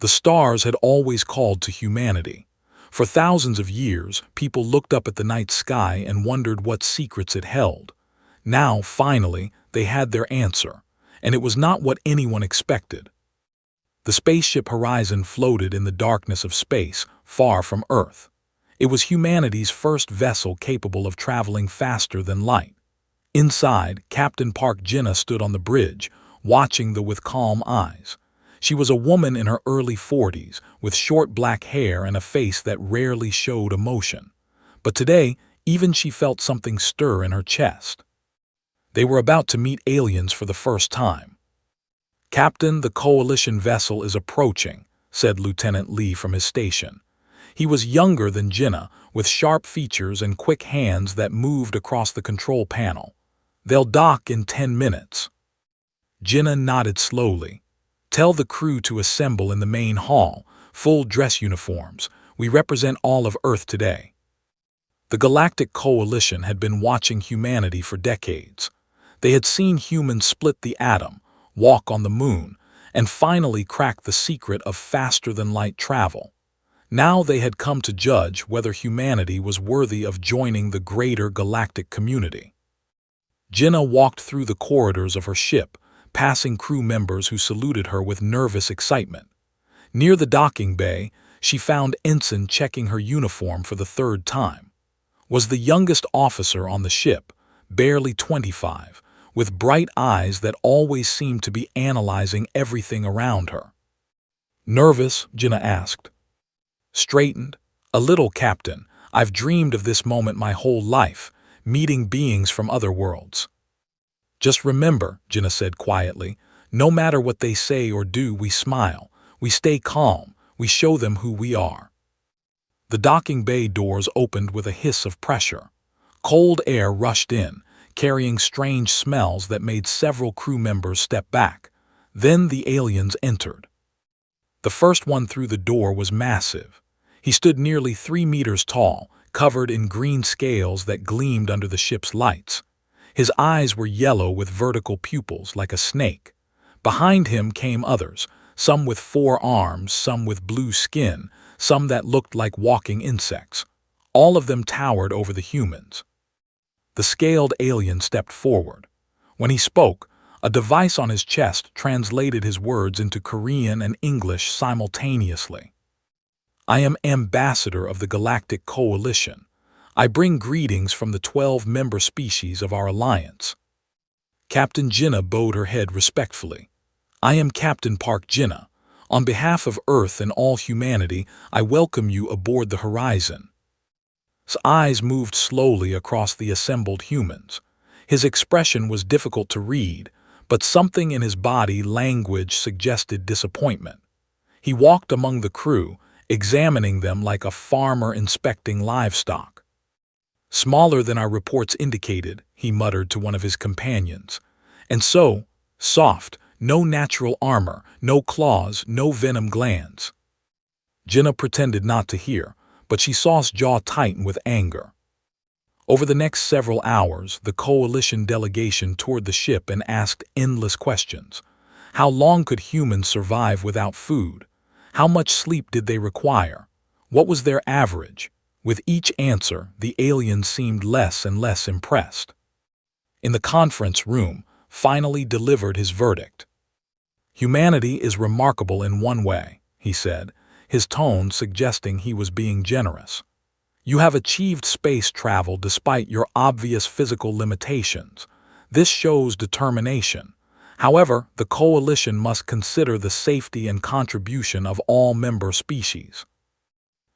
The stars had always called to humanity. For thousands of years, people looked up at the night sky and wondered what secrets it held. Now, finally, they had their answer, and it was not what anyone expected. The spaceship Horizon floated in the darkness of space, far from Earth. It was humanity's first vessel capable of traveling faster than light. Inside, Captain Park Jinnah stood on the bridge, watching with calm eyes. She was a woman in her early 40s, with short black hair and a face that rarely showed emotion. But today, even she felt something stir in her chest. They were about to meet aliens for the first time. "Captain, the Coalition vessel is approaching," said Lieutenant Lee from his station. He was younger than Jinnah, with sharp features and quick hands that moved across the control panel. "They'll dock in 10 minutes. Jinnah nodded slowly. "Tell the crew to assemble in the main hall, full dress uniforms. We represent all of Earth today." The Galactic Coalition had been watching humanity for decades. They had seen humans split the atom, walk on the moon, and finally crack the secret of faster-than-light travel. Now they had come to judge whether humanity was worthy of joining the greater galactic community. Jinnah walked through the corridors of her ship, passing crew members who saluted her with nervous excitement. Near the docking bay, she found Ensign checking her uniform for the third time. Was the youngest officer on the ship, barely 25, with bright eyes that always seemed to be analyzing everything around her. "Nervous?" Jinnah asked. Straightened. "A little, Captain. I've dreamed of this moment my whole life, meeting beings from other worlds." "Just remember," Jinnah said quietly, "no matter what they say or do, we smile, we stay calm, we show them who we are." The docking bay doors opened with a hiss of pressure. Cold air rushed in, carrying strange smells that made several crew members step back. Then the aliens entered. The first one through the door was massive. He stood nearly 3 meters tall, covered in green scales that gleamed under the ship's lights. His eyes were yellow with vertical pupils like a snake. Behind him came others, some with 4 arms, some with blue skin, some that looked like walking insects. All of them towered over the humans. The scaled alien stepped forward. When he spoke, a device on his chest translated his words into Korean and English simultaneously. "I am ambassador of the Galactic Coalition. I bring greetings from the 12 member species of our alliance." Captain Jinnah bowed her head respectfully. "I am Captain Park Jinnah. On behalf of Earth and all humanity, I welcome you aboard the Horizon." His eyes moved slowly across the assembled humans. His expression was difficult to read, but something in his body language suggested disappointment. He walked among the crew, examining them like a farmer inspecting livestock. "Smaller than our reports indicated," he muttered to one of his companions. "And so, soft, no natural armor, no claws, no venom glands." Jinnah pretended not to hear, but she saw his jaw tighten with anger. Over the next several hours, the Coalition delegation toured the ship and asked endless questions. How long could humans survive without food? How much sleep did they require? What was their average? With each answer, the alien seemed less and less impressed. In the conference room, finally delivered his verdict. "Humanity is remarkable in one way," he said, his tone suggesting he was being generous. "You have achieved space travel despite your obvious physical limitations. This shows determination. However, the Coalition must consider the safety and contribution of all member species."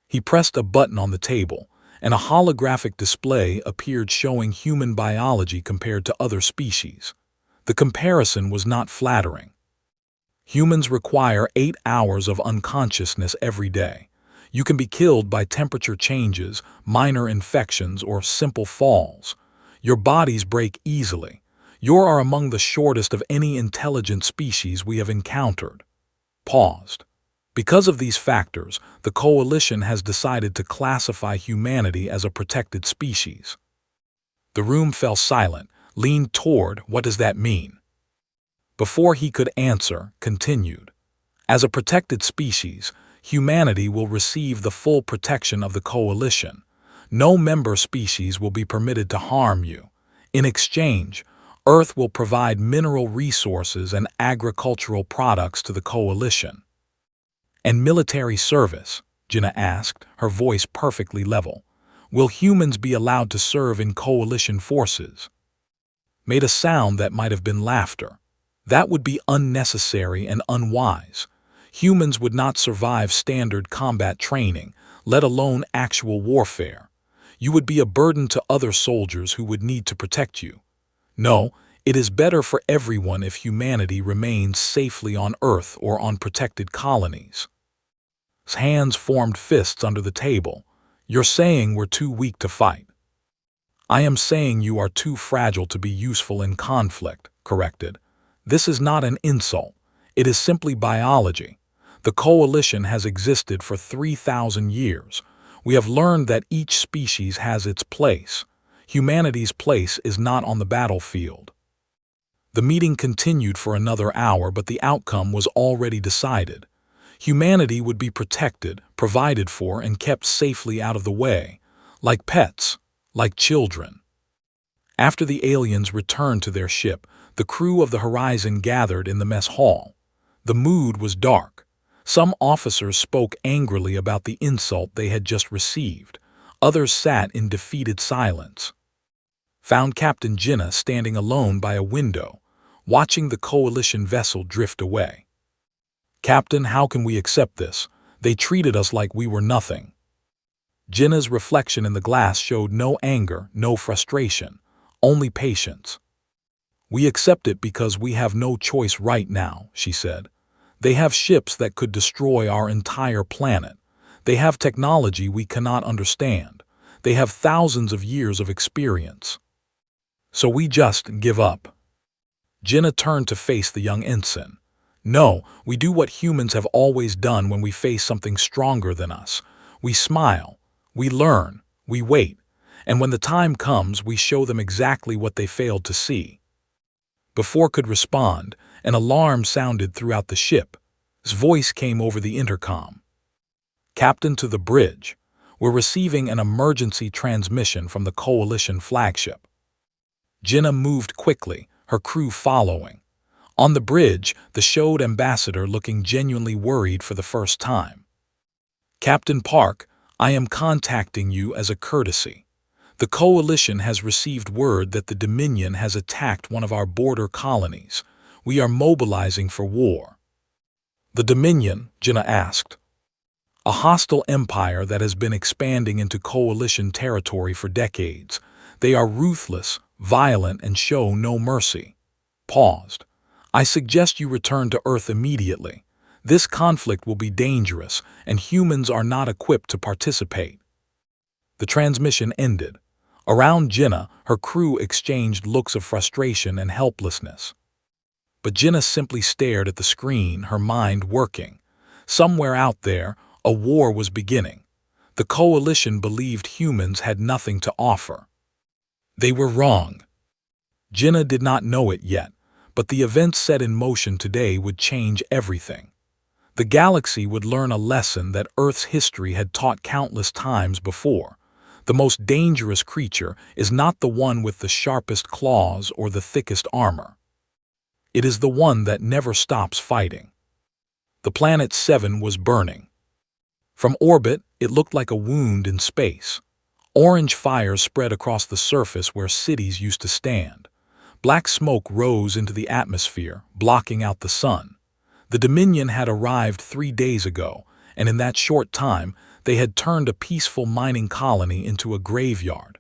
He pressed a button on the table, and a holographic display appeared showing human biology compared to other species. The comparison was not flattering. Humans require 8 hours of unconsciousness every day. You can be killed by temperature changes, minor infections, or simple falls. Your bodies break easily. You are among the shortest of any intelligent species we have encountered. Paused. Because of these factors, the Coalition has decided to classify humanity as a protected species. The room fell silent, leaned toward, "What does that mean?" Before he could answer, continued. As a protected species, humanity will receive the full protection of the coalition. No member species will be permitted to harm you. In exchange, Earth will provide mineral resources and agricultural products to the coalition. And military service? Jinnah asked, her voice perfectly level. Will humans be allowed to serve in coalition forces? Made a sound that might have been laughter. That would be unnecessary and unwise. Humans would not survive standard combat training, let alone actual warfare. You would be a burden to other soldiers who would need to protect you. No, it is better for everyone if humanity remains safely on Earth or on protected colonies. His hands formed fists under the table. You're saying we're too weak to fight. I am saying you are too fragile to be useful in conflict, corrected. This is not an insult. It is simply biology. The coalition has existed for 3,000 years. We have learned that each species has its place. Humanity's place is not on the battlefield. The meeting continued for another hour, but the outcome was already decided. Humanity would be protected, provided for, and kept safely out of the way, like pets, like children. After the aliens returned to their ship, the crew of the Horizon gathered in the mess hall. The mood was dark. Some officers spoke angrily about the insult they had just received. Others sat in defeated silence. Found Captain Jinnah standing alone by a window, watching the coalition vessel drift away. Captain, how can we accept this? They treated us like we were nothing. Jinnah's reflection in the glass showed no anger, no frustration, only patience. We accept it because we have no choice right now, she said. They have ships that could destroy our entire planet. They have technology we cannot understand. They have thousands of years of experience. So we just give up. Jinnah turned to face the young ensign. No, we do what humans have always done when we face something stronger than us. We smile, we learn, we wait, and when the time comes, we show them exactly what they failed to see. Before could respond, an alarm sounded throughout the ship. His voice came over the intercom. Captain, to the bridge. We're receiving an emergency transmission from the coalition flagship. Jinnah moved quickly, her crew following. On the bridge, the showed ambassador looking genuinely worried for the first time. Captain Park, I am contacting you as a courtesy. The coalition has received word that the Dominion has attacked one of our border colonies. We are mobilizing for war. The Dominion? Jinnah asked. A hostile empire that has been expanding into coalition territory for decades. They are ruthless, violent, and show no mercy. Paused. I suggest you return to Earth immediately. This conflict will be dangerous, and humans are not equipped to participate. The transmission ended. Around Jinnah, her crew exchanged looks of frustration and helplessness. But Jinnah simply stared at the screen, her mind working. Somewhere out there, a war was beginning. The coalition believed humans had nothing to offer. They were wrong. Jinnah did not know it yet, but the events set in motion today would change everything. The galaxy would learn a lesson that Earth's history had taught countless times before. The most dangerous creature is not the one with the sharpest claws or the thickest armor. It is the one that never stops fighting. The planet 7 was burning. From orbit, it looked like a wound in space. Orange fire spread across the surface where cities used to stand. Black smoke rose into the atmosphere, blocking out the sun. The Dominion had arrived 3 days ago, and in that short time, they had turned a peaceful mining colony into a graveyard.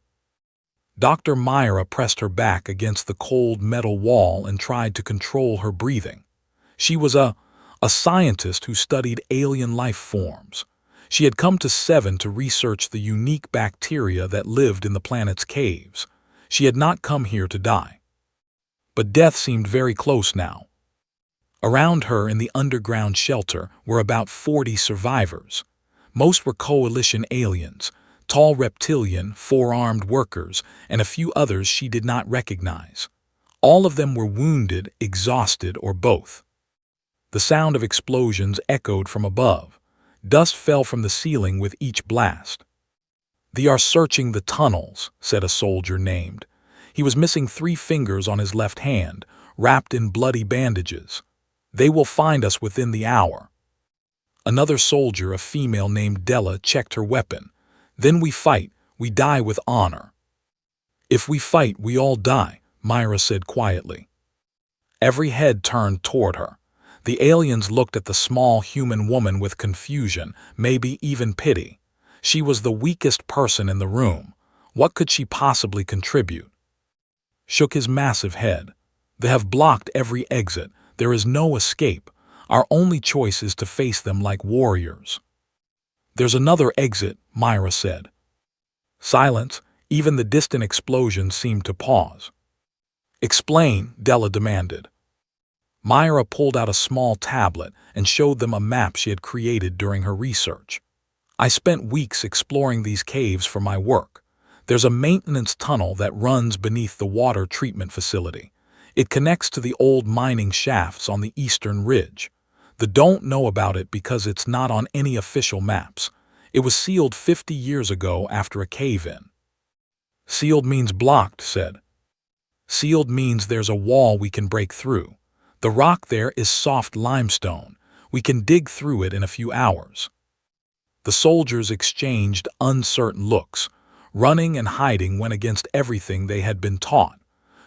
Dr. Myra pressed her back against the cold metal wall and tried to control her breathing. She was a scientist who studied alien life forms. She had come to 7 to research the unique bacteria that lived in the planet's caves. She had not come here to die. But death seemed very close now. Around her in the underground shelter were about 40 survivors. Most were coalition aliens, tall reptilian, four-armed workers, and a few others she did not recognize. All of them were wounded, exhausted, or both. The sound of explosions echoed from above. Dust fell from the ceiling with each blast. "They are searching the tunnels," said a soldier named. He was missing 3 fingers on his left hand, wrapped in bloody bandages. "They will find us within the hour." Another soldier, a female named Della, checked her weapon. "Then we fight. We die with honor." "If we fight, we all die," Myra said quietly. Every head turned toward her. The aliens looked at the small human woman with confusion, maybe even pity. She was the weakest person in the room. What could she possibly contribute? Shook his massive head. "They have blocked every exit. There is no escape. Our only choice is to face them like warriors." "There's another exit," Myra said. Silence. Even the distant explosions seemed to pause. "Explain," Della demanded. Myra pulled out a small tablet and showed them a map she had created during her research. "I spent weeks exploring these caves for my work. There's a maintenance tunnel that runs beneath the water treatment facility. It connects to the old mining shafts on the eastern ridge. They don't know about it because it's not on any official maps. It was sealed 50 years ago after a cave-in." "Sealed means blocked," said. "Sealed means there's a wall we can break through. The rock there is soft limestone. We can dig through it in a few hours." The soldiers exchanged uncertain looks. Running and hiding went against everything they had been taught.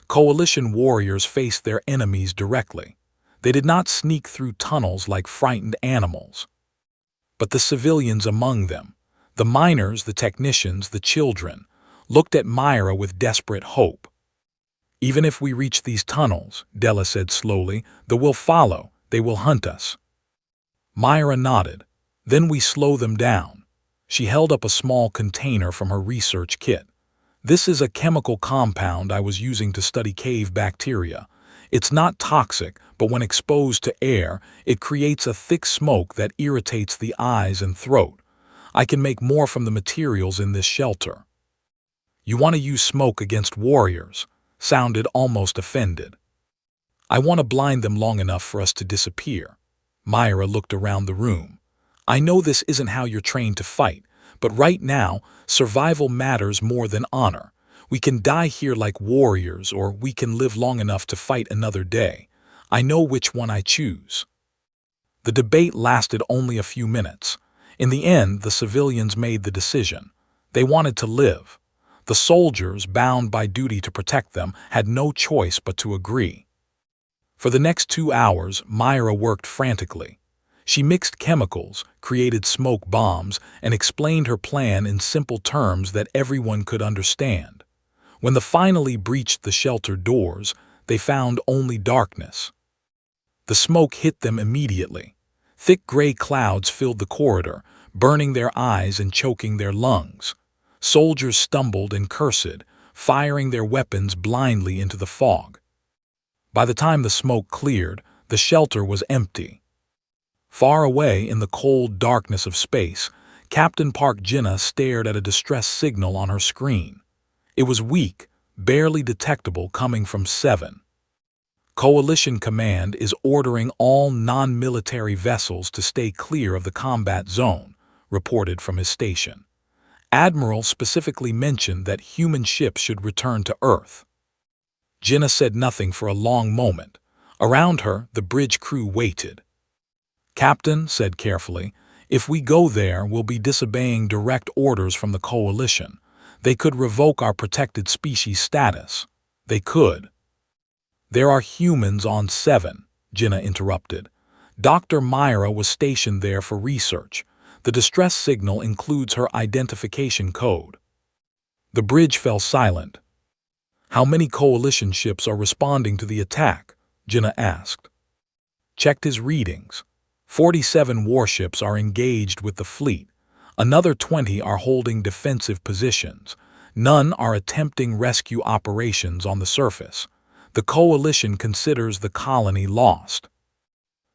Coalition warriors faced their enemies directly. They did not sneak through tunnels like frightened animals. But the civilians among them, the miners, the technicians, the children, looked at Myra with desperate hope. "Even if we reach these tunnels," Della said slowly, "they will follow. They will hunt us." Myra nodded. "Then we slow them down." She held up a small container from her research kit. "This is a chemical compound I was using to study cave bacteria. It's not toxic, but when exposed to air, it creates a thick smoke that irritates the eyes and throat. I can make more from the materials in this shelter." "You want to use smoke against warriors?" Sounded almost offended. "I want to blind them long enough for us to disappear." Myra looked around the room. "I know this isn't how you're trained to fight, but right now, survival matters more than honor. We can die here like warriors, or we can live long enough to fight another day. I know which one I choose." The debate lasted only a few minutes. In the end, the civilians made the decision. They wanted to live. The soldiers, bound by duty to protect them, had no choice but to agree. For the next 2 hours, Myra worked frantically. She mixed chemicals, created smoke bombs, and explained her plan in simple terms that everyone could understand. When they finally breached the shelter doors, they found only darkness. The smoke hit them immediately. Thick gray clouds filled the corridor, burning their eyes and choking their lungs. Soldiers stumbled and cursed, firing their weapons blindly into the fog. By the time the smoke cleared, the shelter was empty. Far away in the cold darkness of space, Captain Park Jinnah stared at a distress signal on her screen. It was weak, barely detectable, coming from 7. "Coalition Command is ordering all non-military vessels to stay clear of the combat zone," reported from his station. Admiral specifically mentioned that human ships should return to Earth. Jinnah said nothing for a long moment. Around her, the bridge crew waited. "Captain," said carefully, "if we go there, we'll be disobeying direct orders from the Coalition. They could revoke our protected species status. They could." "There are humans on 7, Jinnah interrupted. "Dr. Myra was stationed there for research. The distress signal includes her identification code." The bridge fell silent. "How many coalition ships are responding to the attack?" Jinnah asked. Checked his readings. 47 warships are engaged with the fleet. Another 20 are holding defensive positions. None are attempting rescue operations on the surface. The coalition considers the colony lost.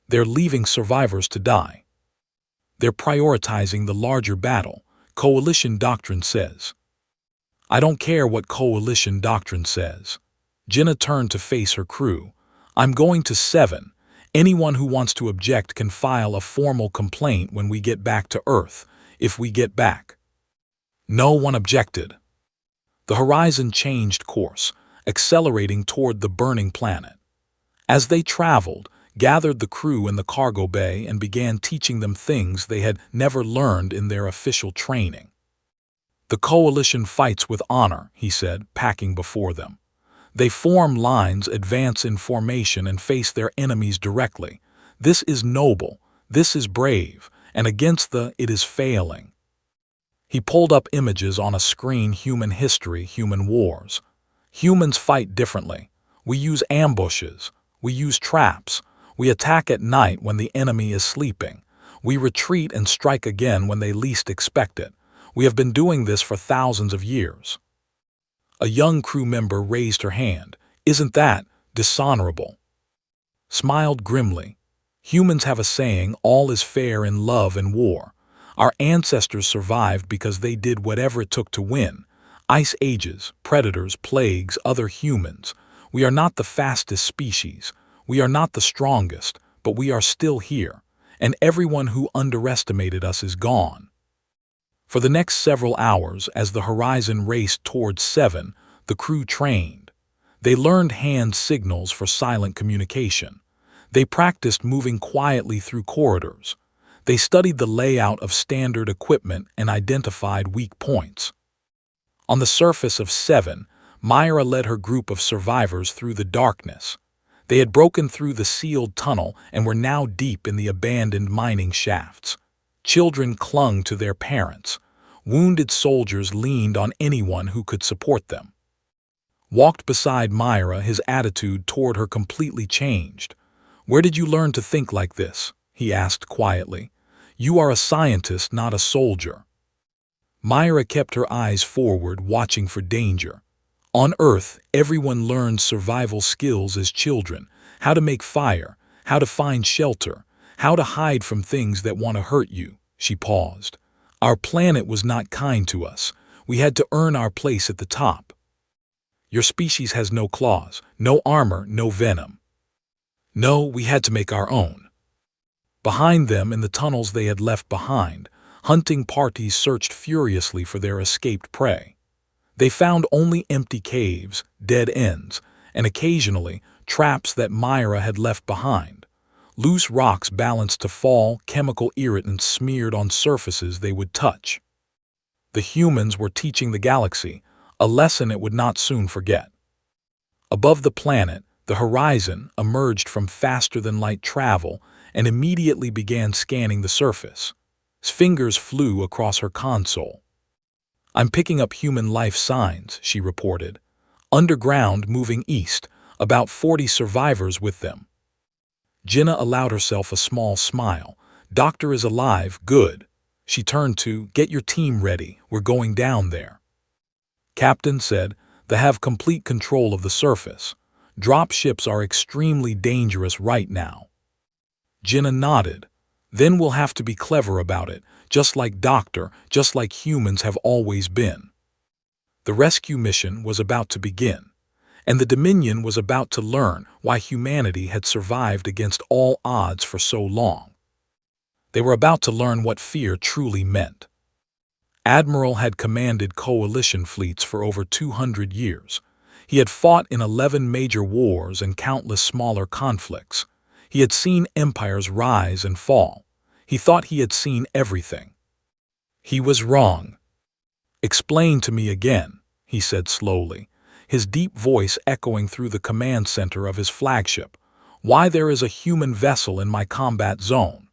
They're leaving survivors to die. They're prioritizing the larger battle, coalition doctrine says. "I don't care what coalition doctrine says." Jinnah turned to face her crew. "I'm going to 7. Anyone who wants to object can file a formal complaint when we get back to Earth, if we get back." No one objected. The horizon changed course, accelerating toward the burning planet. As they traveled, gathered the crew in the cargo bay and began teaching them things they had never learned in their official training. "The coalition fights with honor," he said, packing before them. "They form lines, advance in formation, and face their enemies directly. This is noble, this is brave, and against it is failing." He pulled up images on a screen: human history, human wars. "Humans fight differently. We use ambushes. We use traps. We attack at night when the enemy is sleeping. We retreat and strike again when they least expect it. We have been doing this for thousands of years." A young crew member raised her hand. "Isn't that dishonorable?" Smiled grimly. "Humans have a saying, all is fair in love and war. Our ancestors survived because they did whatever it took to win. Ice ages, predators, plagues, other humans. We are not the fastest species. We are not the strongest, but we are still here, and everyone who underestimated us is gone." For the next several hours, as the horizon raced towards 7, the crew trained. They learned hand signals for silent communication. They practiced moving quietly through corridors. They studied the layout of standard equipment and identified weak points. On the surface of 7, Myra led her group of survivors through the darkness. They had broken through the sealed tunnel and were now deep in the abandoned mining shafts. Children clung to their parents. Wounded soldiers leaned on anyone who could support them. Walked beside Myra, his attitude toward her completely changed. "Where did you learn to think like this?" he asked quietly. "You are a scientist, not a soldier." Myra kept her eyes forward, watching for danger. "On Earth, everyone learns survival skills as children: how to make fire, how to find shelter, how to hide from things that want to hurt you." She paused. "Our planet was not kind to us. We had to earn our place at the top. Your species has no claws, no armor, no venom. No, we had to make our own." Behind them, in the tunnels they had left behind, hunting parties searched furiously for their escaped prey. They found only empty caves, dead ends, and occasionally traps that Myra had left behind. Loose rocks balanced to fall, chemical irritants smeared on surfaces they would touch. The humans were teaching the galaxy a lesson it would not soon forget. Above the planet, the horizon emerged from faster-than-light travel and immediately began scanning the surface. His fingers flew across her console. "I'm picking up human life signs," she reported. "Underground, moving east, about 40 survivors with them." Jenna allowed herself a small smile. "Doctor is alive, good." She turned to, "Get your team ready, we're going down there." Captain said, "They have complete control of the surface. Drop ships are extremely dangerous right now." Jenna nodded. "Then we'll have to be clever about it, just like Doctor, just like humans have always been." The rescue mission was about to begin, and the Dominion was about to learn why humanity had survived against all odds for so long. They were about to learn what fear truly meant. Admiral had commanded coalition fleets for over 200 years. He had fought in 11 major wars and countless smaller conflicts. He had seen empires rise and fall. He thought he had seen everything. He was wrong. "Explain to me again," he said slowly, his deep voice echoing through the command center of his flagship, "why there is a human vessel in my combat zone."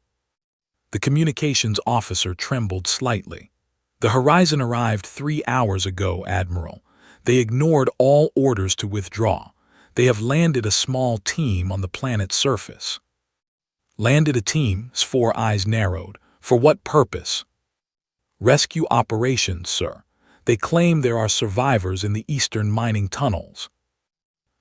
The communications officer trembled slightly. "The horizon arrived 3 hours ago, Admiral. They ignored all orders to withdraw. They have landed a small team on the planet's surface." "Landed a team?" Four eyes narrowed. "For what purpose?" "Rescue operations, sir. They claim there are survivors in the eastern mining tunnels."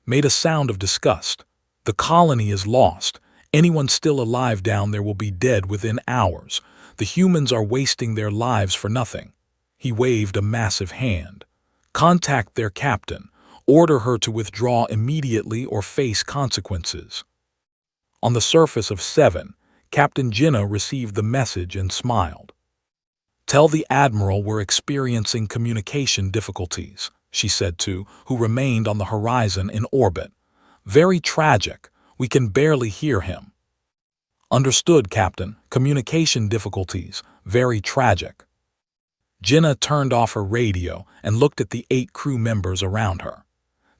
Made a sound of disgust. "The colony is lost. Anyone still alive down there will be dead within hours. The humans are wasting their lives for nothing." He waved a massive hand. "Contact their captain. Order her to withdraw immediately or face consequences." On the surface of 7, Captain Jinnah received the message and smiled. "Tell the Admiral we're experiencing communication difficulties," she said to who remained on the horizon in orbit. "Very tragic. We can barely hear him." "Understood, Captain. Communication difficulties. Very tragic." Jinnah turned off her radio and looked at the 8 crew members around her.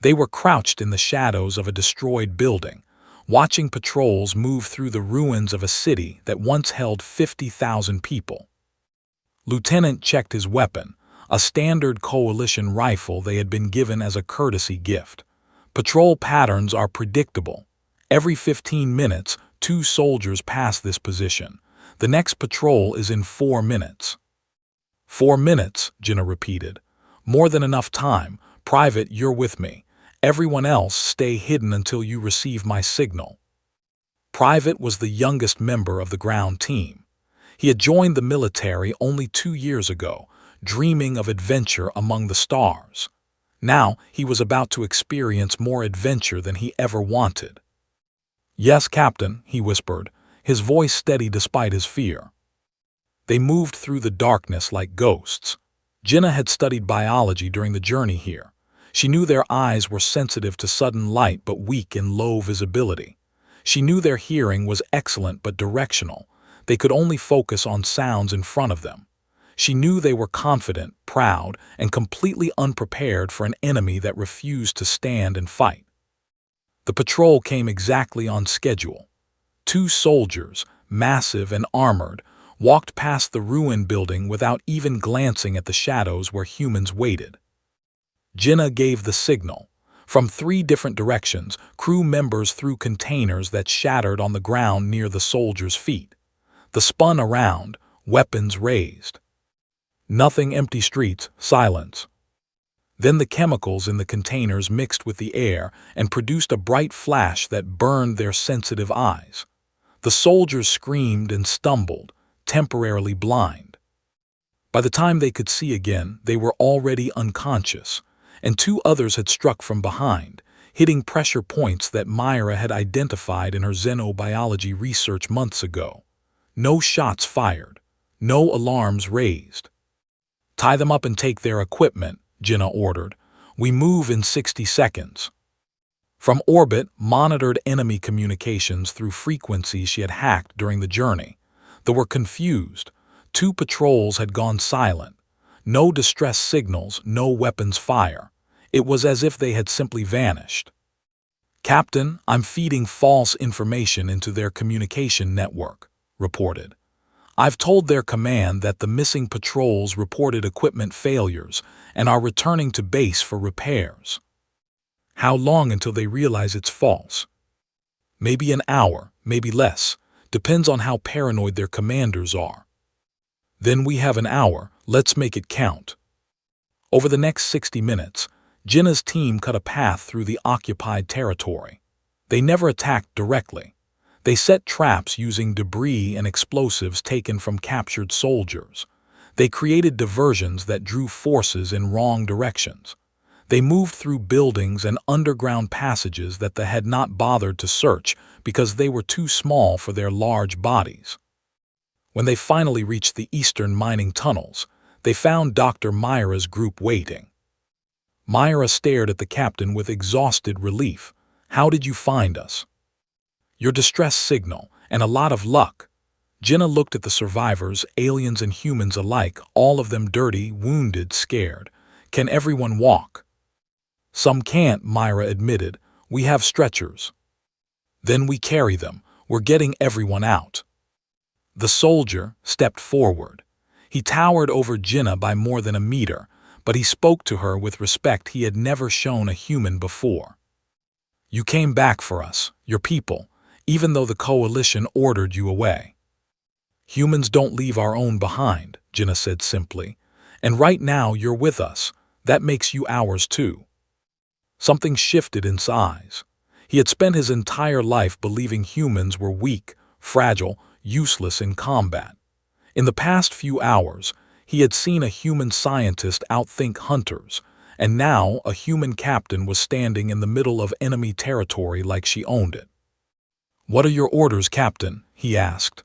They were crouched in the shadows of a destroyed building, watching patrols move through the ruins of a city that once held 50,000 people. Lieutenant checked his weapon, a standard coalition rifle they had been given as a courtesy gift. Patrol patterns are predictable. Every 15 minutes, 2 soldiers pass this position. The next patrol is in 4 minutes. 4 minutes, Jinnah repeated. "More than enough time. Private, you're with me. Everyone else stay hidden until you receive my signal." Private was the youngest member of the ground team. He had joined the military only 2 years ago, dreaming of adventure among the stars. Now he was about to experience more adventure than he ever wanted. "Yes, Captain," he whispered, his voice steady despite his fear. They moved through the darkness like ghosts. Jinnah had studied biology during the journey here. She knew their eyes were sensitive to sudden light but weak in low visibility. She knew their hearing was excellent but directional. They could only focus on sounds in front of them. She knew they were confident, proud, and completely unprepared for an enemy that refused to stand and fight. The patrol came exactly on schedule. 2 soldiers, massive and armored, walked past the ruined building without even glancing at the shadows where humans waited. Jinnah gave the signal. From 3 different directions, crew members threw containers that shattered on the ground near the soldiers' feet. They spun around, weapons raised. Nothing, empty streets, silence. Then the chemicals in the containers mixed with the air and produced a bright flash that burned their sensitive eyes. The soldiers screamed and stumbled, temporarily blind. By the time they could see again, they were already unconscious, and 2 others had struck from behind, hitting pressure points that Myra had identified in her xenobiology research months ago. No shots fired, no alarms raised. "Tie them up and take their equipment," Jinnah ordered. "We move in 60 seconds." From orbit, monitored enemy communications through frequencies she had hacked during the journey. They were confused. 2 patrols had gone silent. No distress signals, no weapons fire. It was as if they had simply vanished. "Captain, I'm feeding false information into their communication network," reported. "I've told their command that the missing patrols reported equipment failures and are returning to base for repairs." "How long until they realize it's false?" "Maybe an hour, maybe less. Depends on how paranoid their commanders are." "Then we have an hour. Let's make it count." Over the next 60 minutes, Jinnah's team cut a path through the occupied territory. They never attacked directly. They set traps using debris and explosives taken from captured soldiers. They created diversions that drew forces in wrong directions. They moved through buildings and underground passages that they had not bothered to search because they were too small for their large bodies. When they finally reached the eastern mining tunnels, they found Dr. Myra's group waiting. Myra stared at the captain with exhausted relief. "How did you find us?" "Your distress signal, and a lot of luck." Jinnah looked at the survivors, aliens and humans alike, all of them dirty, wounded, scared. "Can everyone walk?" "Some can't," Myra admitted. "We have stretchers." "Then we carry them. We're getting everyone out." The soldier stepped forward. He towered over Jinnah by more than a meter, but he spoke to her with respect he had never shown a human before. "You came back for us, your people, even though the coalition ordered you away." "Humans don't leave our own behind," Jinnah said simply. "And right now you're with us. That makes you ours too." Something shifted in his eyes. He had spent his entire life believing humans were weak, fragile, useless in combat. In the past few hours, he had seen a human scientist outthink hunters, and now a human captain was standing in the middle of enemy territory like she owned it. "What are your orders, Captain?" he asked.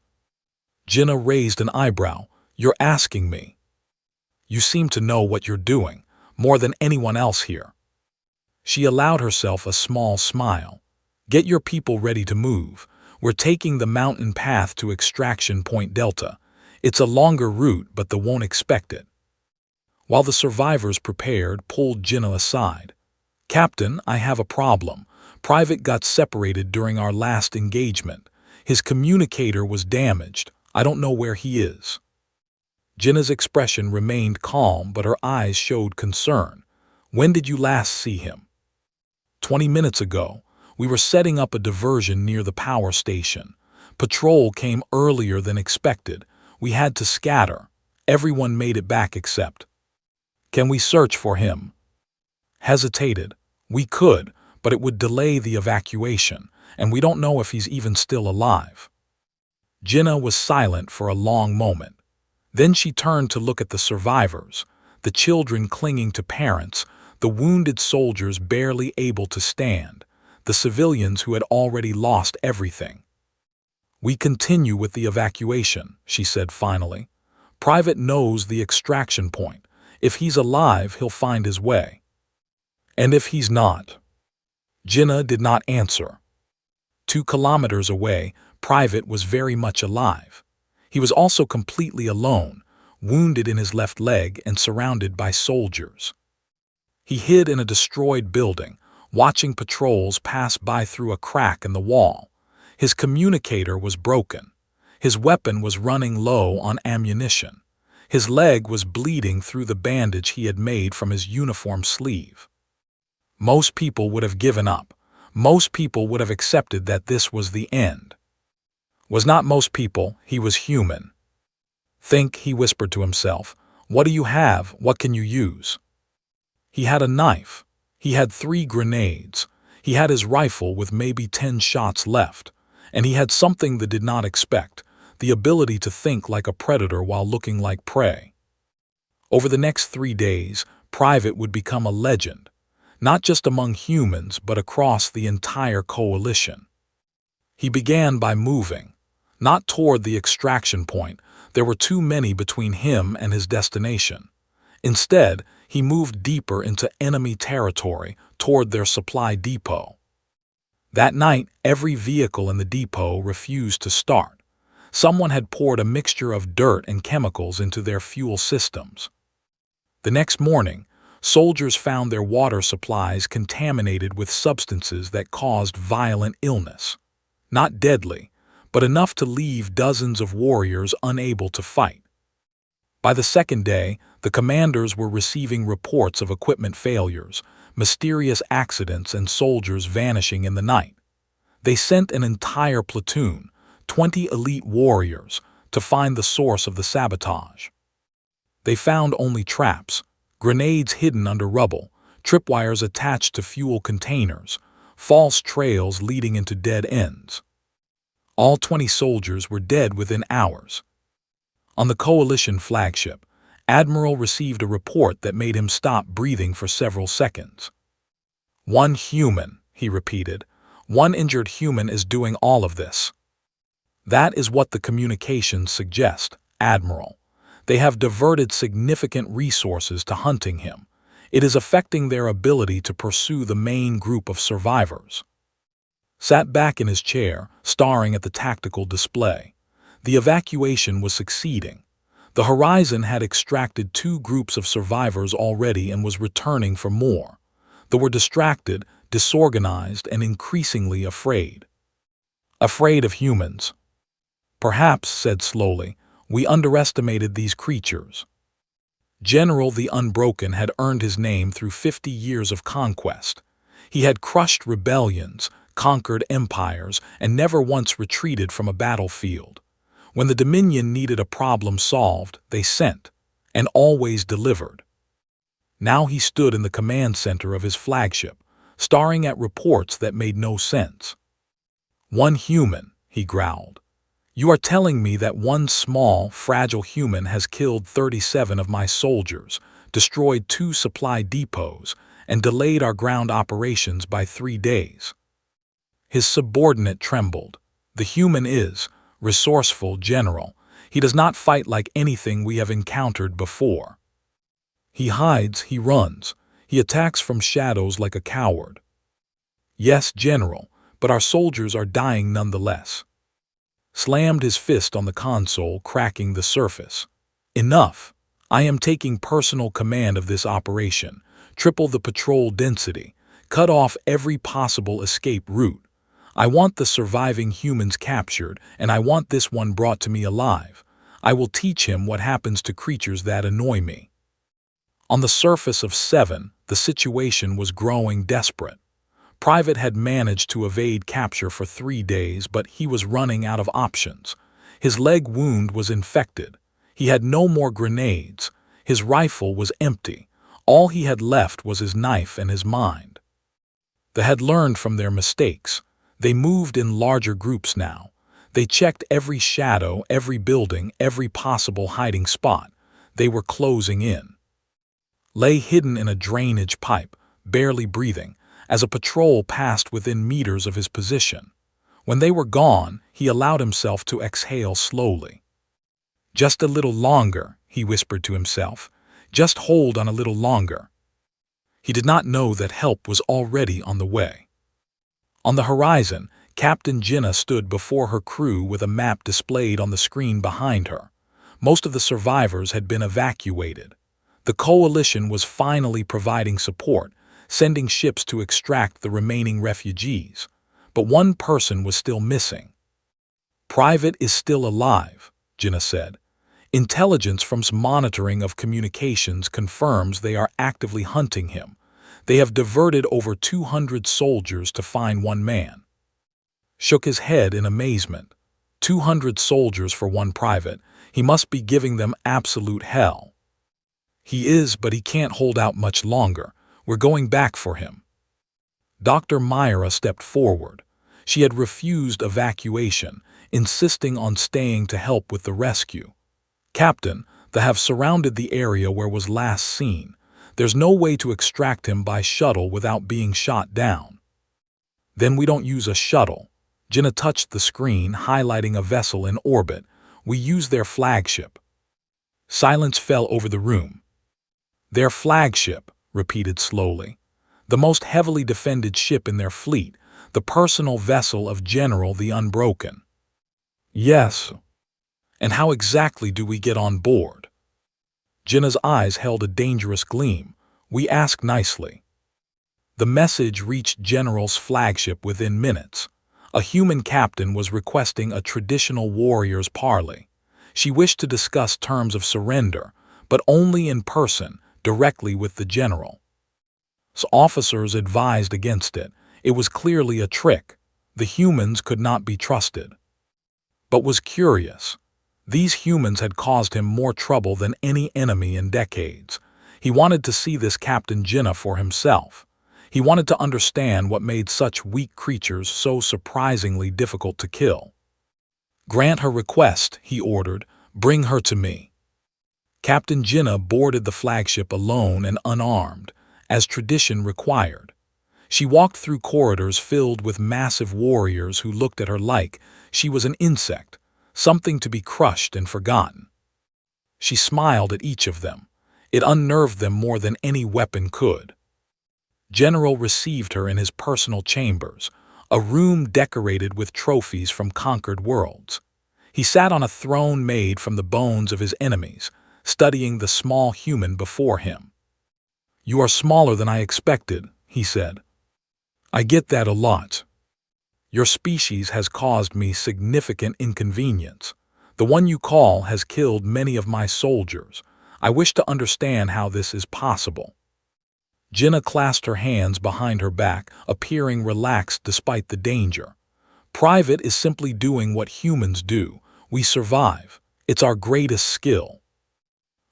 Jinnah raised an eyebrow. "You're asking me. You seem to know what you're doing, more than anyone else here." She allowed herself a small smile. "Get your people ready to move. We're taking the mountain path to Extraction Point Delta. It's a longer route, but they won't expect it." While the survivors prepared, pulled Jinnah aside. "Captain, I have a problem. Private got separated during our last engagement. His communicator was damaged. I don't know where he is." Jinnah's expression remained calm, but her eyes showed concern. "When did you last see him?" 20 minutes ago. We were setting up a diversion near the power station. Patrol came earlier than expected. We had to scatter. Everyone made it back except. Can we search for him? Hesitated. We could, but it would delay the evacuation, and we don't know if he's even still alive. Jinnah was silent for a long moment. Then she turned to look at the survivors, the children clinging to parents, the wounded soldiers barely able to stand, the civilians who had already lost everything. "We continue with the evacuation," she said finally. "Private knows the extraction point. If he's alive, he'll find his way." "And if he's not?" Jinnah did not answer. 2 kilometers away, Private was very much alive. He was also completely alone, wounded in his left leg and surrounded by soldiers. He hid in a destroyed building, watching patrols pass by through a crack in the wall. His communicator was broken. His weapon was running low on ammunition. His leg was bleeding through the bandage he had made from his uniform sleeve. Most people would have given up. Most people would have accepted that this was the end. Was not most people, he was human. "Think," he whispered to himself. "What do you have? What can you use?" He had a knife. He had 3 grenades. He had his rifle with maybe 10 shots left. And he had something they did not expect, the ability to think like a predator while looking like prey. Over the next 3 days, Private would become a legend, not just among humans but across the entire coalition. He began by moving, not toward the extraction point. There were too many between him and his destination. Instead, he moved deeper into enemy territory toward their supply depot. That night, every vehicle in the depot refused to start. Someone had poured a mixture of dirt and chemicals into their fuel systems. The next morning, soldiers found their water supplies contaminated with substances that caused violent illness. Not deadly, but enough to leave dozens of warriors unable to fight. By the second day, the commanders were receiving reports of equipment failures, mysterious accidents, and soldiers vanishing in the night. They sent an entire platoon, 20 elite warriors, to find the source of the sabotage. They found only traps, grenades hidden under rubble, tripwires attached to fuel containers, false trails leading into dead ends. All 20 soldiers were dead within hours. On the coalition flagship, Admiral received a report that made him stop breathing for several seconds. "One human," he repeated. "One injured human is doing all of this." "That is what the communications suggest, Admiral. They have diverted significant resources to hunting him. It is affecting their ability to pursue the main group of survivors." Sat back in his chair, staring at the tactical display. The evacuation was succeeding. The horizon had extracted 2 groups of survivors already and was returning for more. They were distracted, disorganized, and increasingly afraid. Afraid of humans. "Perhaps," said slowly, "we underestimated these creatures." General the Unbroken had earned his name through 50 years of conquest. He had crushed rebellions, conquered empires, and never once retreated from a battlefield. When the Dominion needed a problem solved, they sent, and always delivered. Now he stood in the command center of his flagship, staring at reports that made no sense. "One human," he growled. "You are telling me that one small, fragile human has killed 37 of my soldiers, destroyed 2 supply depots, and delayed our ground operations by 3 days." His subordinate trembled. The human is resourceful, General. He does not fight like anything we have encountered before. He hides, he runs. He attacks from shadows like a coward. Yes, General, but our soldiers are dying nonetheless. Slammed his fist on the console, cracking the surface. Enough! I am taking personal command of this operation. Triple the patrol density. Cut off every possible escape route. I want the surviving humans captured, and I want this one brought to me alive. I will teach him what happens to creatures that annoy me. On the surface of 7, the situation was growing desperate. Private had managed to evade capture for 3 days, but he was running out of options. His leg wound was infected. He had no more grenades. His rifle was empty. All he had left was his knife and his mind. They had learned from their mistakes. They moved in larger groups now. They checked every shadow, every building, every possible hiding spot. They were closing in. Lay hidden in a drainage pipe, barely breathing, as a patrol passed within meters of his position. When they were gone, he allowed himself to exhale slowly. Just a little longer, he whispered to himself. Just hold on a little longer. He did not know that help was already on the way. On the horizon, Captain Jinnah stood before her crew with a map displayed on the screen behind her. Most of the survivors had been evacuated. The coalition was finally providing support, sending ships to extract the remaining refugees. But one person was still missing. Private is still alive, Jinnah said. Intelligence from monitoring of communications confirms they are actively hunting him. They have diverted over 200 soldiers to find one man. Shook his head in amazement. 200 soldiers for one private. He must be giving them absolute hell. He is, but he can't hold out much longer. We're going back for him. Dr. Myra stepped forward. She had refused evacuation, insisting on staying to help with the rescue. Captain, they have surrounded the area where was last seen. There's no way to extract him by shuttle without being shot down. Then we don't use a shuttle. Jinnah touched the screen, highlighting a vessel in orbit. We use their flagship. Silence fell over the room. Their flagship, repeated slowly. The most heavily defended ship in their fleet, the personal vessel of General the Unbroken. Yes. And how exactly do we get on board? Jinnah's eyes held a dangerous gleam. We ask nicely. The message reached General's flagship within minutes. A human captain was requesting a traditional warrior's parley. She wished to discuss terms of surrender, but only in person, directly with the general. So officers advised against it. It was clearly a trick. The humans could not be trusted. But was curious. These humans had caused him more trouble than any enemy in decades. He wanted to see this Captain Jinnah for himself. He wanted to understand what made such weak creatures so surprisingly difficult to kill. Grant her request, he ordered. Bring her to me. Captain Jinnah boarded the flagship alone and unarmed, as tradition required. She walked through corridors filled with massive warriors who looked at her like she was an insect, something to be crushed and forgotten. She smiled at each of them. It unnerved them more than any weapon could. General received her in his personal chambers, a room decorated with trophies from conquered worlds. He sat on a throne made from the bones of his enemies, studying the small human before him. You are smaller than I expected, he said. I get that a lot. Your species has caused me significant inconvenience. The one you call has killed many of my soldiers. I wish to understand how this is possible. Jinnah clasped her hands behind her back, appearing relaxed despite the danger. Private is simply doing what humans do. We survive. It's our greatest skill.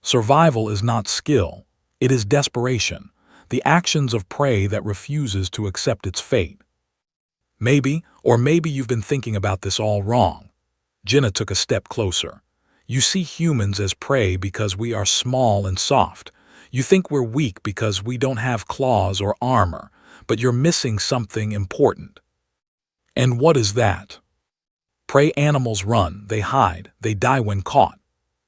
Survival is not skill. It is desperation, the actions of prey that refuses to accept its fate. Maybe you've been thinking about this all wrong. Jinnah took a step closer. You see humans as prey because we are small and soft. You think we're weak because we don't have claws or armor, but you're missing something important. And what is that? Prey animals run, they hide, they die when caught.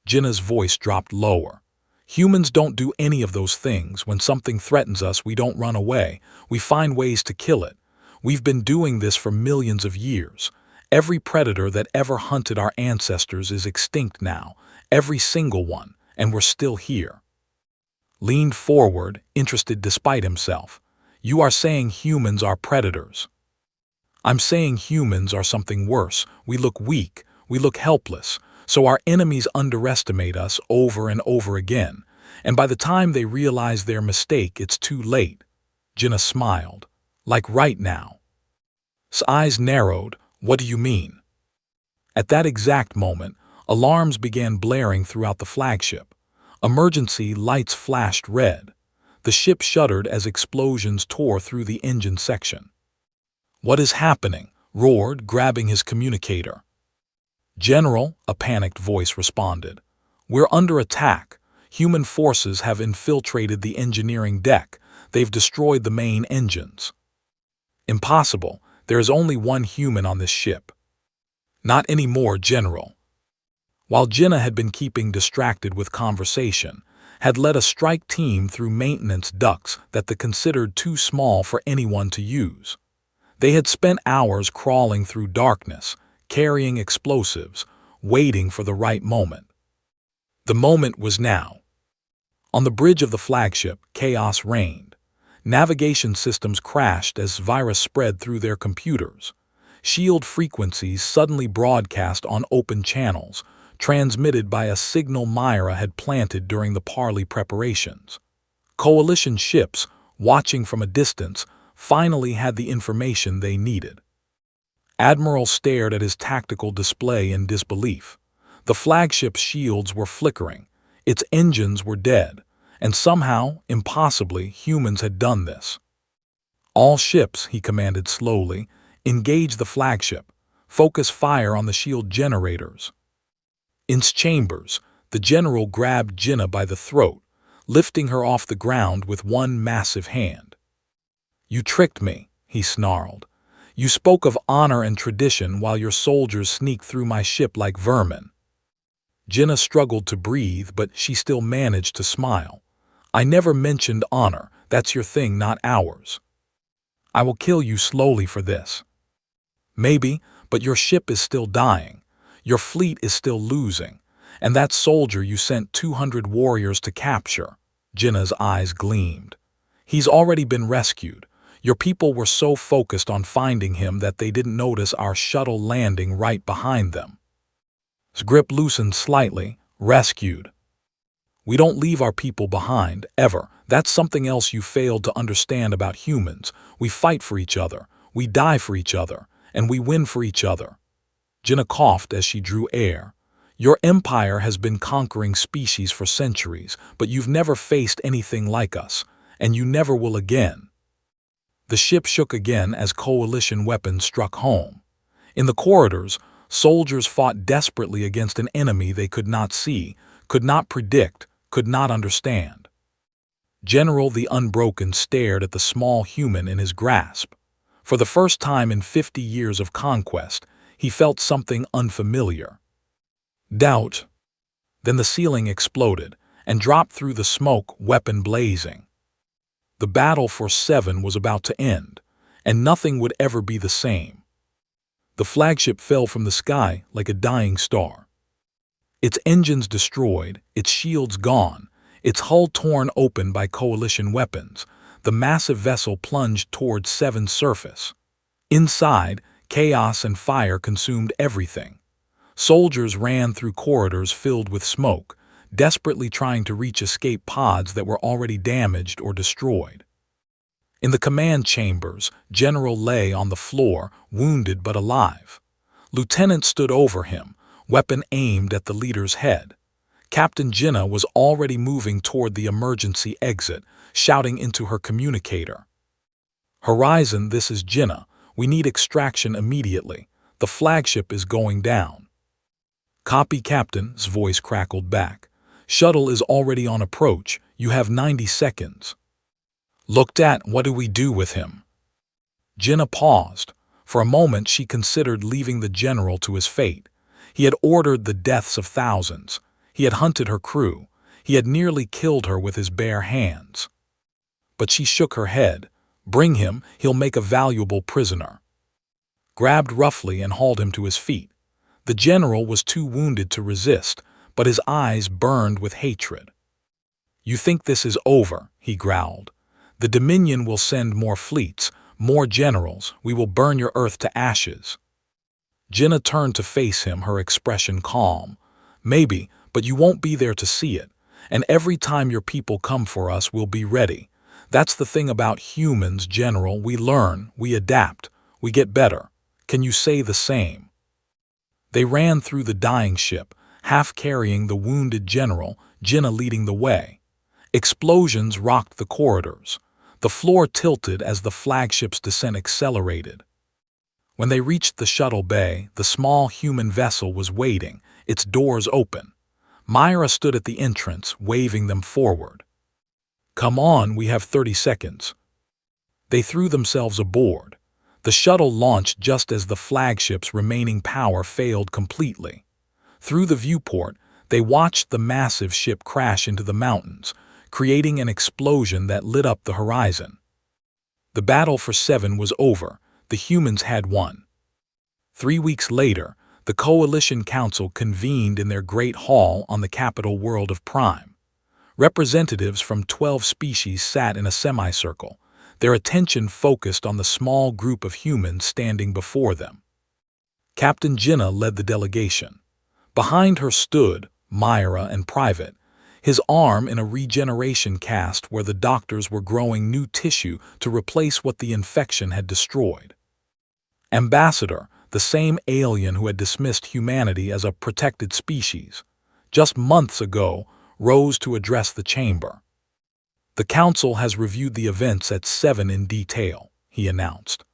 Jinna's voice dropped lower. Humans don't do any of those things. When something threatens us, we don't run away. We find ways to kill it. We've been doing this for millions of years. Every predator that ever hunted our ancestors is extinct now. Every single one. And we're still here. Leaned forward, interested despite himself. You are saying humans are predators. I'm saying humans are something worse. We look weak. We look helpless. So our enemies underestimate us over and over again. And by the time they realize their mistake, it's too late. Jinna smiled. Like right now. His eyes narrowed. What do you mean? At that exact moment, alarms began blaring throughout the flagship. Emergency lights flashed red. The ship shuddered as explosions tore through the engine section. What is happening? Roared, grabbing his communicator. General, a panicked voice responded. We're under attack. Human forces have infiltrated the engineering deck. They've destroyed the main engines. Impossible. There is only one human on this ship. Not anymore, General. While Jinna had been keeping distracted with conversation, had led a strike team through maintenance ducts that they considered too small for anyone to use. They had spent hours crawling through darkness, carrying explosives, waiting for the right moment. The moment was now. On the bridge of the flagship, chaos reigned. Navigation systems crashed as virus spread through their computers. Shield frequencies suddenly broadcast on open channels, transmitted by a signal Myra had planted during the parley preparations. Coalition ships, watching from a distance, finally had the information they needed. Admiral stared at his tactical display in disbelief. The flagship's shields were flickering, its engines were dead, and somehow, impossibly, humans had done this. All ships, he commanded slowly, engage the flagship. Focus fire on the shield generators. In its chambers, the general grabbed Jinna by the throat, lifting her off the ground with one massive hand. You tricked me, he snarled. You spoke of honor and tradition while your soldiers sneaked through my ship like vermin. Jinna struggled to breathe, but she still managed to smile. I never mentioned honor. That's your thing, not ours. I will kill you slowly for this. Maybe, but your ship is still dying. Your fleet is still losing. And that soldier you sent 200 warriors to capture. Jinna's eyes gleamed. He's already been rescued. Your people were so focused on finding him that they didn't notice our shuttle landing right behind them. His grip loosened slightly. Rescued. We don't leave our people behind, ever. That's something else you failed to understand about humans. We fight for each other. We die for each other. And we win for each other. Jinna coughed as she drew air. Your empire has been conquering species for centuries, but you've never faced anything like us, and you never will again. The ship shook again as coalition weapons struck home. In the corridors, soldiers fought desperately against an enemy they could not see, could not predict, could not understand. General the Unbroken stared at the small human in his grasp. For the first time in 50 years of conquest, he felt something unfamiliar. Doubt. Then the ceiling exploded and dropped through the smoke, weapon blazing. The battle for Seven was about to end, and nothing would ever be the same. The flagship fell from the sky like a dying star. Its engines destroyed, its shields gone, its hull torn open by coalition weapons, the massive vessel plunged toward Seven's surface. Inside, chaos and fire consumed everything. Soldiers ran through corridors filled with smoke, desperately trying to reach escape pods that were already damaged or destroyed. In the command chambers, General lay on the floor, wounded but alive. Lieutenant stood over him, weapon aimed at the leader's head. Captain Jinna was already moving toward the emergency exit, shouting into her communicator. Horizon, this is Jinna. We need extraction immediately. The flagship is going down. Copy, Captain's voice crackled back. Shuttle is already on approach. You have 90 seconds. Looked at, what do we do with him? Jinna paused. For a moment she considered leaving the general to his fate. He had ordered the deaths of thousands. He had hunted her crew. He had nearly killed her with his bare hands. But she shook her head. Bring him, he'll make a valuable prisoner. Grabbed roughly and hauled him to his feet. The general was too wounded to resist, but his eyes burned with hatred. You think this is over, he growled. The Dominion will send more fleets, more generals. We will burn your Earth to ashes. Jenna turned to face him, her expression calm. Maybe, but you won't be there to see it. And every time your people come for us, we'll be ready. That's the thing about humans, General. We learn, we adapt, we get better. Can you say the same? They ran through the dying ship, half carrying the wounded general, Jenna leading the way. Explosions rocked the corridors. The floor tilted as the flagship's descent accelerated. When they reached the shuttle bay, the small human vessel was waiting, its doors open. Myra stood at the entrance, waving them forward. Come on, we have 30 seconds. They threw themselves aboard. The shuttle launched just as the flagship's remaining power failed completely. Through the viewport, they watched the massive ship crash into the mountains, creating an explosion that lit up the horizon. The battle for Seven was over. The humans had won. 3 weeks later, the Coalition Council convened in their great hall on the capital world of Prime. Representatives from 12 species sat in a semicircle, their attention focused on the small group of humans standing before them. Captain Jenna led the delegation. Behind her stood Myra and Private, his arm in a regeneration cast where the doctors were growing new tissue to replace what the infection had destroyed. Ambassador, the same alien who had dismissed humanity as a protected species, just months ago, rose to address the chamber. The Council has reviewed the events at Seven in detail, he announced.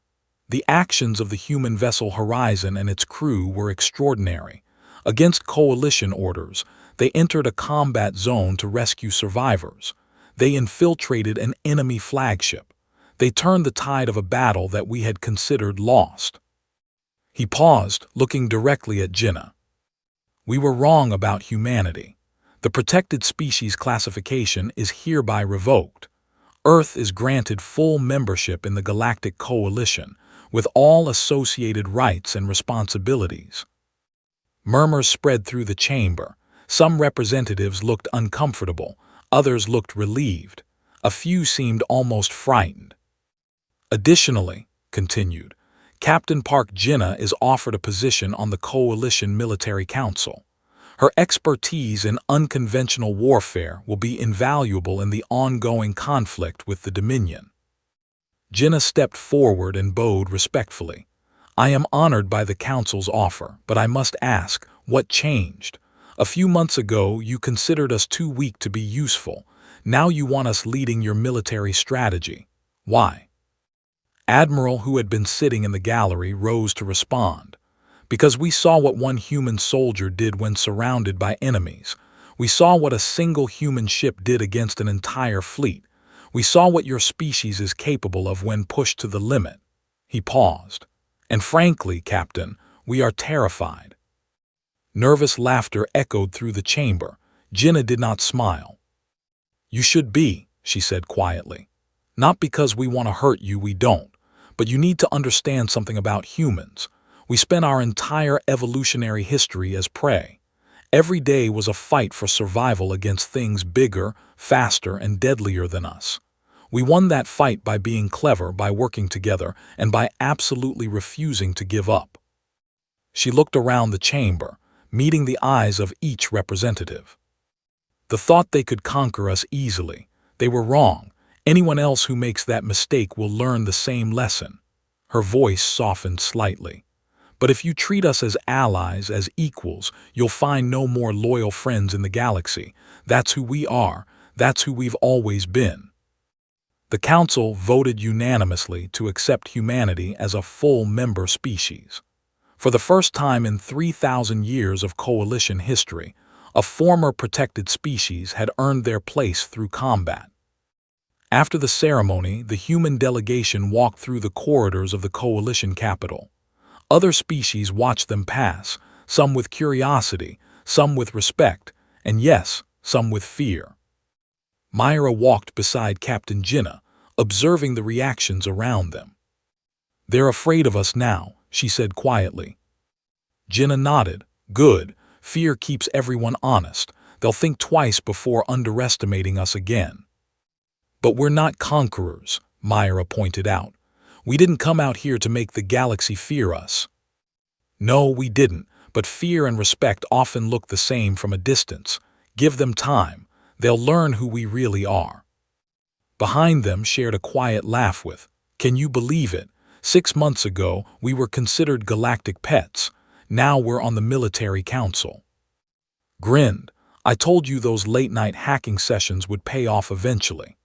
The actions of the human vessel Horizon and its crew were extraordinary. Against Coalition orders, they entered a combat zone to rescue survivors. They infiltrated an enemy flagship. They turned the tide of a battle that we had considered lost. He paused, looking directly at Jenna. We were wrong about humanity. The protected species classification is hereby revoked. Earth is granted full membership in the Galactic Coalition, with all associated rights and responsibilities. Murmurs spread through the chamber. Some representatives looked uncomfortable, others looked relieved. A few seemed almost frightened. Additionally, continued, Captain Park Jenna is offered a position on the Coalition Military Council. Her expertise in unconventional warfare will be invaluable in the ongoing conflict with the Dominion. Jenna stepped forward and bowed respectfully. I am honored by the Council's offer, but I must ask, what changed? A few months ago, you considered us too weak to be useful. Now you want us leading your military strategy. Why? Admiral, who had been sitting in the gallery, rose to respond. Because we saw what one human soldier did when surrounded by enemies. We saw what a single human ship did against an entire fleet. We saw what your species is capable of when pushed to the limit. He paused. And frankly, Captain, we are terrified. Nervous laughter echoed through the chamber. Jenna did not smile. You should be, she said quietly. Not because we want to hurt you, we don't. But you need to understand something about humans. We spent our entire evolutionary history as prey. Every day was a fight for survival against things bigger, faster, and deadlier than us. We won that fight by being clever, by working together, and by absolutely refusing to give up. She looked around the chamber, meeting the eyes of each representative. The thought they could conquer us easily. They were wrong. Anyone else who makes that mistake will learn the same lesson. Her voice softened slightly. But if you treat us as allies, as equals, you'll find no more loyal friends in the galaxy. That's who we are. That's who we've always been. The Council voted unanimously to accept humanity as a full member species. For the first time in 3,000 years of Coalition history, a former protected species had earned their place through combat. After the ceremony, the human delegation walked through the corridors of the coalition capital. Other species watched them pass, some with curiosity, some with respect, and yes, some with fear. Myra walked beside Captain Jinnah, observing the reactions around them. "They're afraid of us now," she said quietly. Jinnah nodded. "Good. Fear keeps everyone honest. They'll think twice before underestimating us again." "But we're not conquerors," Myra pointed out. "We didn't come out here to make the galaxy fear us." "No, we didn't, but fear and respect often look the same from a distance. Give them time. They'll learn who we really are." Behind them shared a quiet laugh with, "Can you believe it? 6 months ago, we were considered galactic pets. Now we're on the military council." Grinned, "I told you those late-night hacking sessions would pay off eventually."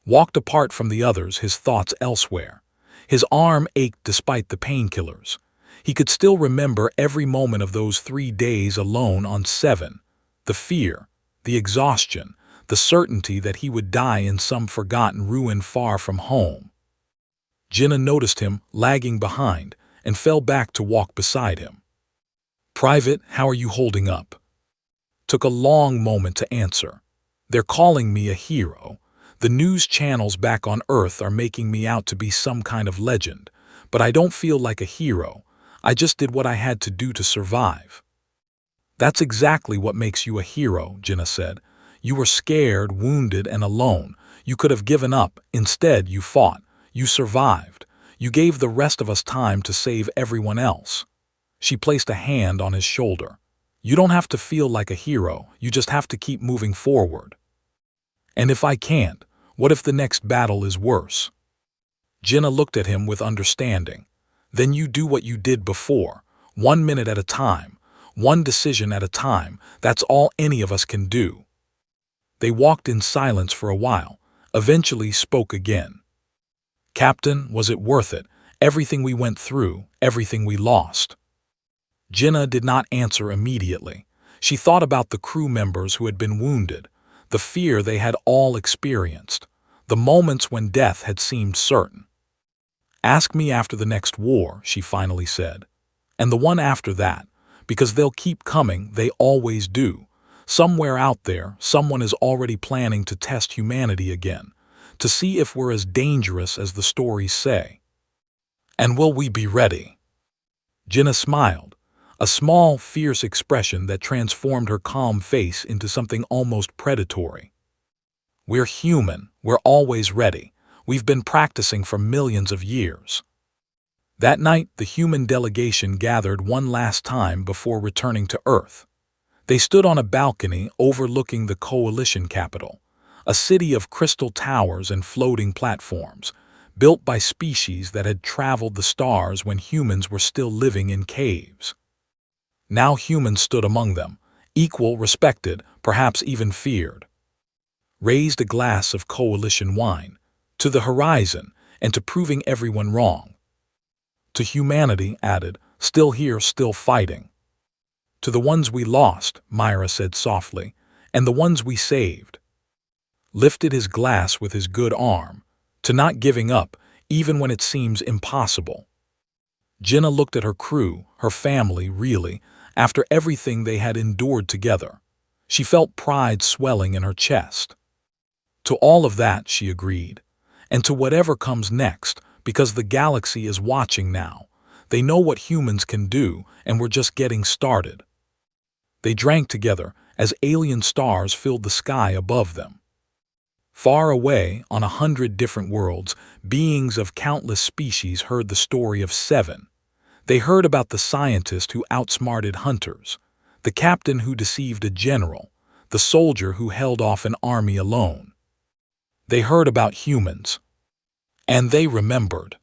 Walked apart from the others, his thoughts elsewhere. His arm ached despite the painkillers. He could still remember every moment of those 3 days alone on Seven. The fear, the exhaustion, the certainty that he would die in some forgotten ruin far from home. Jinnah noticed him lagging behind and fell back to walk beside him. "Private, how are you holding up?" Took a long moment to answer. "They're calling me a hero. The news channels back on Earth are making me out to be some kind of legend, but I don't feel like a hero. I just did what I had to do to survive." "That's exactly what makes you a hero," Jinnah said. "You were scared, wounded, and alone. You could have given up. Instead, you fought. You survived. You gave the rest of us time to save everyone else." She placed a hand on his shoulder. "You don't have to feel like a hero. You just have to keep moving forward." "And if I can't, what if the next battle is worse?" Jinnah looked at him with understanding. "Then you do what you did before. 1 minute at a time. One decision at a time. That's all any of us can do." They walked in silence for a while, eventually spoke again. "Captain, was it worth it? Everything we went through, everything we lost?" Jinnah did not answer immediately. She thought about the crew members who had been wounded, the fear they had all experienced, the moments when death had seemed certain. "Ask me after the next war," she finally said. "And the one after that, because they'll keep coming, they always do. Somewhere out there, someone is already planning to test humanity again, to see if we're as dangerous as the stories say. And will we be ready?" Jinnah smiled, a small, fierce expression that transformed her calm face into something almost predatory. "We're human. We're always ready. We've been practicing for millions of years." That night, the human delegation gathered one last time before returning to Earth. They stood on a balcony overlooking the coalition capital, a city of crystal towers and floating platforms, built by species that had traveled the stars when humans were still living in caves. Now humans stood among them, equal, respected, perhaps even feared. Raised a glass of coalition wine, to the horizon and to proving everyone wrong. To humanity, added, still here, still fighting. To the ones we lost, Myra said softly, and the ones we saved. Lifted his glass with his good arm, to not giving up, even when it seems impossible. Jinnah looked at her crew, her family, really, after everything they had endured together. She felt pride swelling in her chest. To all of that, she agreed, and to whatever comes next, because the galaxy is watching now. They know what humans can do, and we're just getting started. They drank together as alien stars filled the sky above them. Far away, on 100 different worlds, beings of countless species heard the story of Seven. They heard about the scientist who outsmarted hunters, the captain who deceived a general, the soldier who held off an army alone. They heard about humans. And they remembered.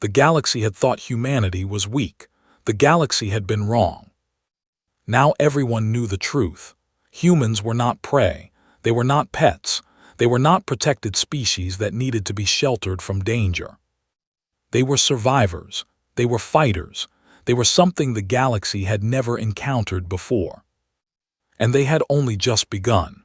The galaxy had thought humanity was weak. The galaxy had been wrong. Now everyone knew the truth. Humans were not prey. They were not pets. They were not protected species that needed to be sheltered from danger. They were survivors. They were fighters. They were something the galaxy had never encountered before. And they had only just begun.